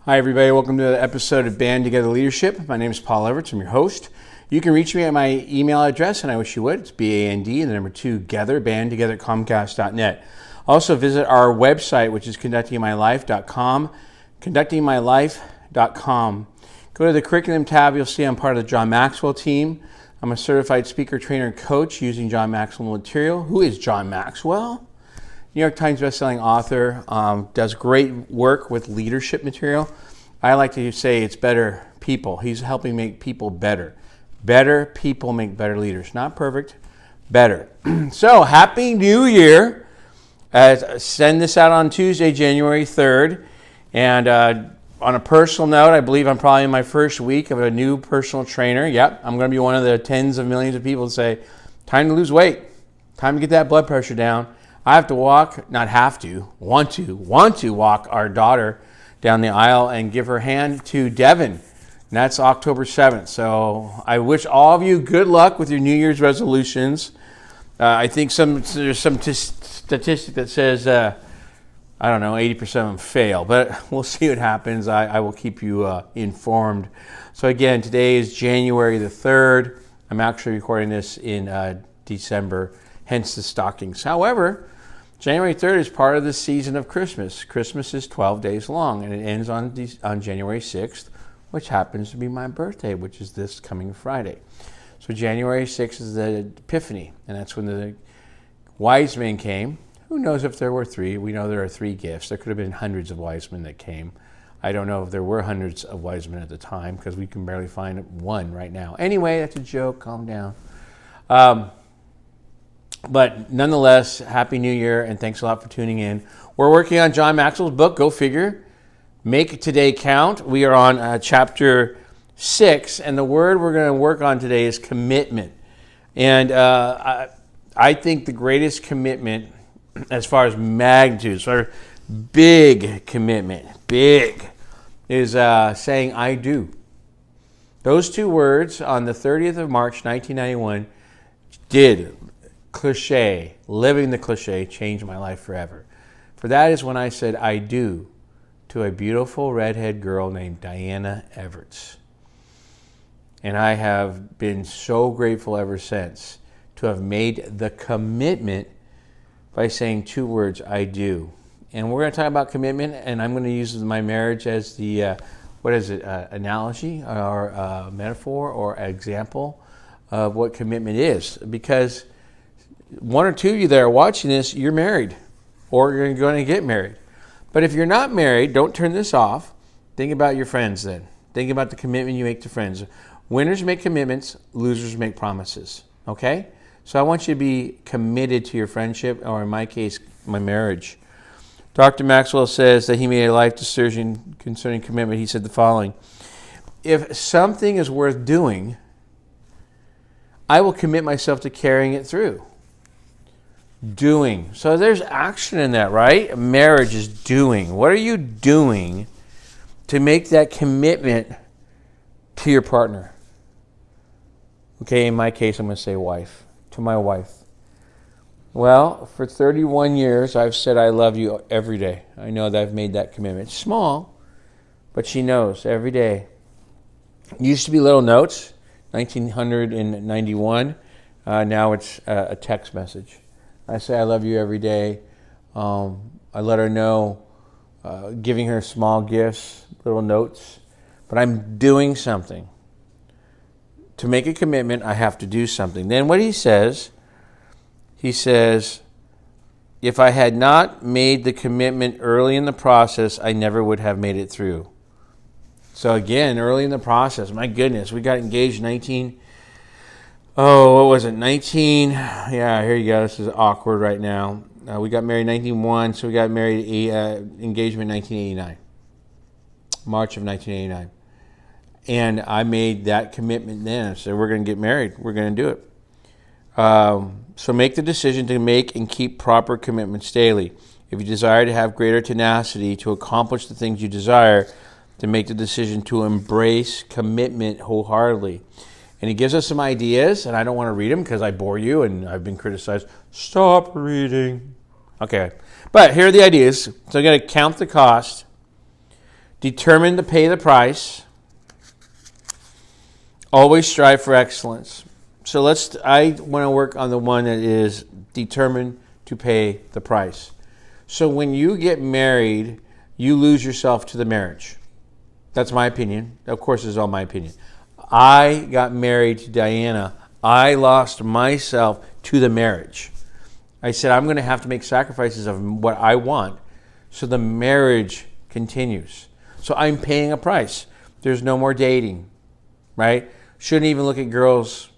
Hi, everybody. Welcome to the episode of Band Together Leadership. My name is Paul Everts. I'm your host. You can reach me at my email address, and I wish you would. It's BAND and the number 2, Together, bandtogether at Comcast.net. Also, visit our website, which is conductingmylife.com, conductingmylife.com. Go to the curriculum tab. You'll see I'm part of the John Maxwell team. I'm a certified speaker, trainer, and coach using John Maxwell material. Who is John Maxwell? New York Times bestselling author, does great work with leadership material. I like to say it's better people. He's helping make people better. Better people make better leaders. Not perfect, better. So, Happy New Year. Send this out on Tuesday, January 3rd. And on a personal note, I believe I'm probably in my first week of a new personal trainer. Yep, I'm going to be one of the tens of millions of people that say, time to lose weight. Time to get that blood pressure down. I have to walk, not have to, want to walk our daughter down the aisle and give her hand to Devin. And that's October 7th. So I wish all of you good luck with your New Year's resolutions. I think there's some statistic that says, 80% of them fail. But we'll see what happens. I will keep you informed. So again, today is January the 3rd. I'm actually recording this in December, hence the stockings. However, January 3rd is part of the season of Christmas. Christmas is 12 days long, and it ends on January 6th, which happens to be my birthday, which is this coming Friday. So January 6th is the Epiphany, and that's when the wise men came. Who knows if there were 3? We know there are 3 gifts. There could have been hundreds of wise men that came. I don't know if there were hundreds of wise men at the time, because we can barely find one right now. Anyway, that's a joke. Calm down. But nonetheless, Happy New Year, and thanks a lot for tuning in. We're working on John Maxwell's book, Go Figure, Make Today Count. We are on chapter 6, and the word we're going to work on today is commitment. And I think the greatest commitment, as far as magnitude, sort of big commitment, is saying I do. Those 2 words on the 30th of March, 1991, did cliche, living the cliche, changed my life forever. For that is when I said I do to a beautiful redhead girl named Diana Everts. And I have been so grateful ever since to have made the commitment by saying 2 words, I do. And we're going to talk about commitment, and I'm going to use my marriage as the, analogy or metaphor or example of what commitment is. Because 1 or 2 of you that are watching this, you're married or you're going to get married. But if you're not married, don't turn this off. Think about your friends then. Think about the commitment you make to friends. Winners make commitments, losers make promises. Okay? So I want you to be committed to your friendship, or in my case, my marriage. Dr. Maxwell says that he made a life decision concerning commitment. He said the following: if something is worth doing, I will commit myself to carrying it through. Doing. So there's action in that, right? Marriage is doing. What are you doing to make that commitment to your partner? Okay, in my case, I'm going to say wife. To my wife. Well, for 31 years, I've said I love you every day. I know that I've made that commitment. It's small, but she knows every day. It used to be little notes, 1991. Now it's a text message. I say I love you every day. I let her know, giving her small gifts, little notes. But I'm doing something. To make a commitment, I have to do something. Then what he says, if I had not made the commitment early in the process, I never would have made it through. So again, early in the process, my goodness, we got engaged 19... Yeah, here you go. This is awkward right now. We got married in 1991, so we got married, engagement in 1989. March of 1989. And I made that commitment then. I said, we're going to get married. We're going to do it. So make the decision to make and keep proper commitments daily. If you desire to have greater tenacity to accomplish the things you desire, to make the decision to embrace commitment wholeheartedly. And he gives us some ideas, and I don't want to read them because I bore you, and I've been criticized. Stop reading. Okay, but here are the ideas. So I'm going to count the cost. Determined to pay the price. Always strive for excellence. So I want to work on the one that is determined to pay the price. So when you get married, you lose yourself to the marriage. That's my opinion. Of course, it's all my opinion. I got married to Diana. I lost myself to the marriage. I said, I'm going to have to make sacrifices of what I want so the marriage continues. So I'm paying a price. There's no more dating, right? Shouldn't even look at girls.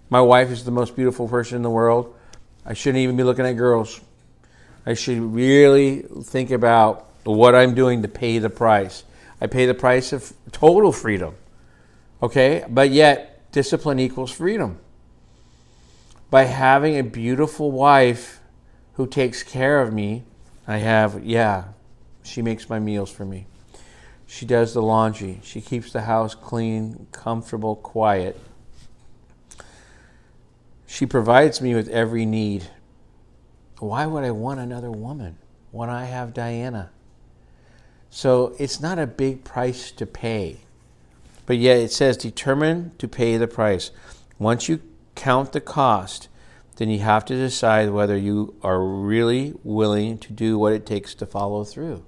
My wife is the most beautiful person in the world. I shouldn't even be looking at girls. I should really think about what I'm doing to pay the price. I pay the price of total freedom, okay? But yet, discipline equals freedom. By having a beautiful wife who takes care of me, she makes my meals for me. She does the laundry. She keeps the house clean, comfortable, quiet. She provides me with every need. Why would I want another woman when I have Diana? So it's not a big price to pay. But yet it says determined to pay the price. Once you count the cost, then you have to decide whether you are really willing to do what it takes to follow through.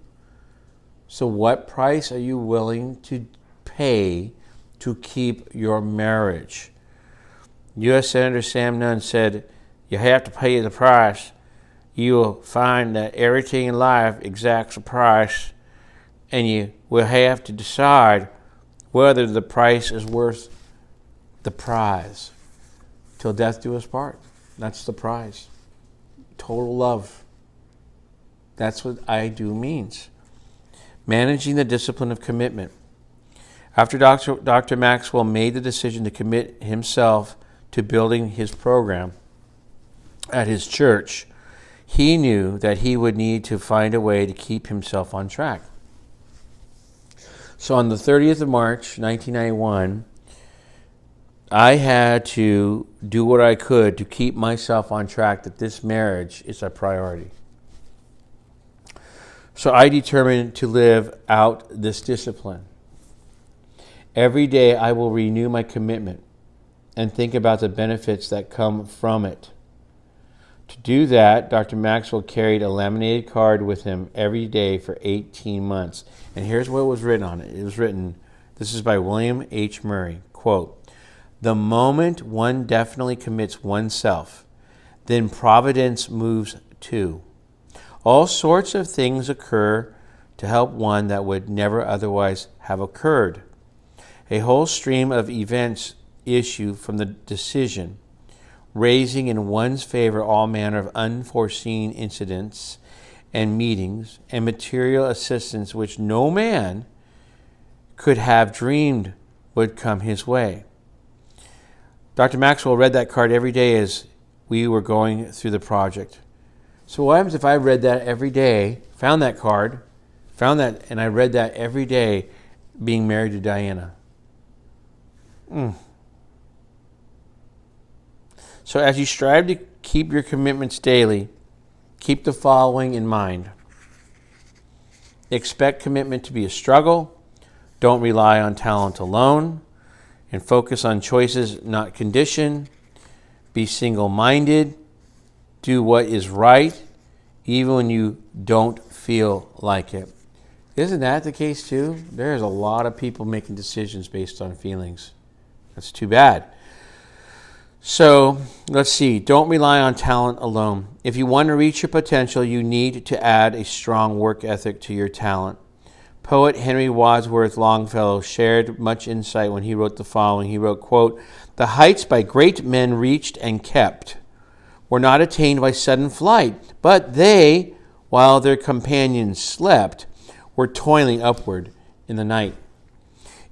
So what price are you willing to pay to keep your marriage? U.S. Senator Sam Nunn said, you have to pay the price. You will find that everything in life exacts a price, and you will have to decide whether the price is worth the prize. Till death do us part. That's the prize. Total love. That's what I do means. Managing the discipline of commitment. After Dr. Maxwell made the decision to commit himself to building his program at his church, he knew that he would need to find a way to keep himself on track. So on the 30th of March, 1991, I had to do what I could to keep myself on track that this marriage is a priority. So I determined to live out this discipline. Every day I will renew my commitment and think about the benefits that come from it. To do that, Dr. Maxwell carried a laminated card with him every day for 18 months. And here's what was written on it. It was written, this is by William H. Murray, quote, "The moment one definitely commits oneself, then providence moves too. All sorts of things occur to help one that would never otherwise have occurred. A whole stream of events issue from the decision, raising in one's favor all manner of unforeseen incidents and meetings and material assistance which no man could have dreamed would come his way." Dr. Maxwell read that card every day as we were going through the project. So what happens if I read that every day, found that card, and I read that every day being married to Diana? So as you strive to keep your commitments daily, keep the following in mind. Expect commitment to be a struggle. Don't rely on talent alone. And focus on choices, not condition. Be single-minded. Do what is right, even when you don't feel like it. Isn't that the case too? There's a lot of people making decisions based on feelings. That's too bad. So let's see. Don't rely on talent alone. If you want to reach your potential, you need to add a strong work ethic to your talent. Poet Henry Wadsworth Longfellow shared much insight when he wrote the following. He wrote, quote, "The heights by great men reached and kept were not attained by sudden flight, but they, while their companions slept, were toiling upward in the night."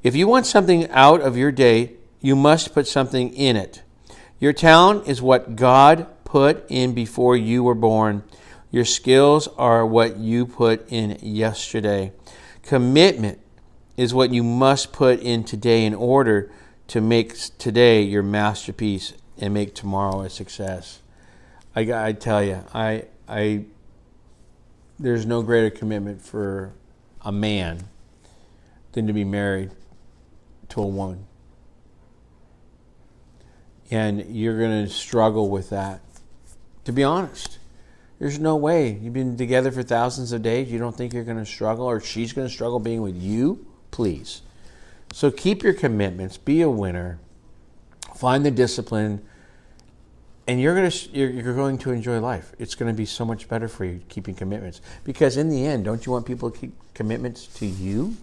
If you want something out of your day, you must put something in it. Your talent is what God put in before you were born. Your skills are what you put in yesterday. Commitment is what you must put in today in order to make today your masterpiece and make tomorrow a success. I tell you, there's no greater commitment for a man than to be married to a woman. And you're going to struggle with that. To be honest, there's no way. You've been together for thousands of days. You don't think you're going to struggle, or she's going to struggle being with you? Please. So keep your commitments. Be a winner. Find the discipline. And you're going to enjoy life. It's going to be so much better for you keeping commitments. Because in the end, don't you want people to keep commitments to you?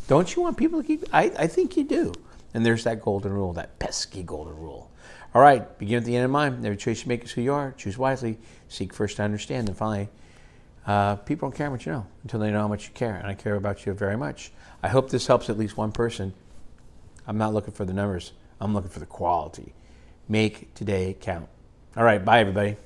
Don't you want people to keep? I think you do. And there's that golden rule, that pesky golden rule. All right, begin at the end in mind. Every choice you make is who you are. Choose wisely. Seek first to understand. And finally, people don't care how much you know until they know how much you care. And I care about you very much. I hope this helps at least one person. I'm not looking for the numbers. I'm looking for the quality. Make today count. All right, bye, everybody.